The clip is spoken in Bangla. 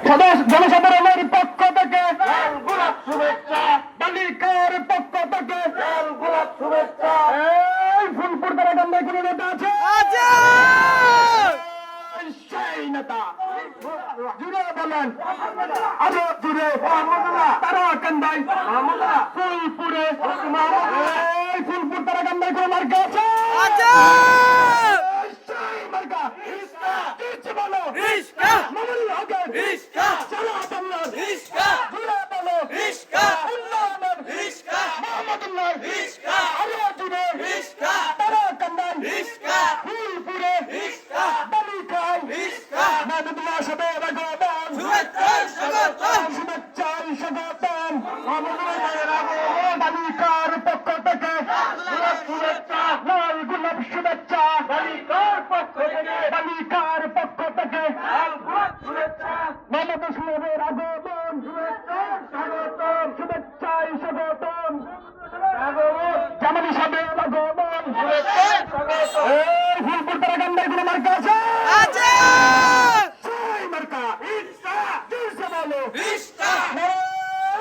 জনসাধারণের পক্ষ থেকে লাল গোলাপ শুভেচ্ছা, বালিকার পক্ষ থেকে লাল গোলাপ শুভেচ্ছা। এই ফুলপুর তারা গান্ধায় কোন নেতা আছে? এই সেই নেতা জুড়ে বলেন, আরো জুড়ে তারা কান্দায় ফুলপুরে এই ফুলপুর তারা গান্ধায় কোন মার্কা আছে? এই সেই মার্কা কিছু বলো মামুনুল হকের সালাউদ্দিনের জুড়ে বলো উন্নয়নের মোহাম্মদুল্লাহ আরো জুড়ে তারা কান্দায় ফুলপুরে বালিকায় মাহমুদুল্লাহ সাহেবের আগমন শুভেচ্ছায় স্বাগতম বালিকার পক্ষ থেকে শুভেচ্ছা, লাল গোলাপ শুভেচ্ছা বালিকার পক্ষ থেকে বালিকার পক্ষ থেকে লাল গোলাপ শুভেচ্ছা, মোহাম্মদ সাহেবের আগমন শুভেচ্ছায় স্বাগতম, শুভেচ্ছায় স্বাগতম আগমন, জামালি সাহেবের আগমন শুভেচ্ছায় স্বাগতম। এই ফুলপুর তারা গান্ধায় কোন মার্কা আছে?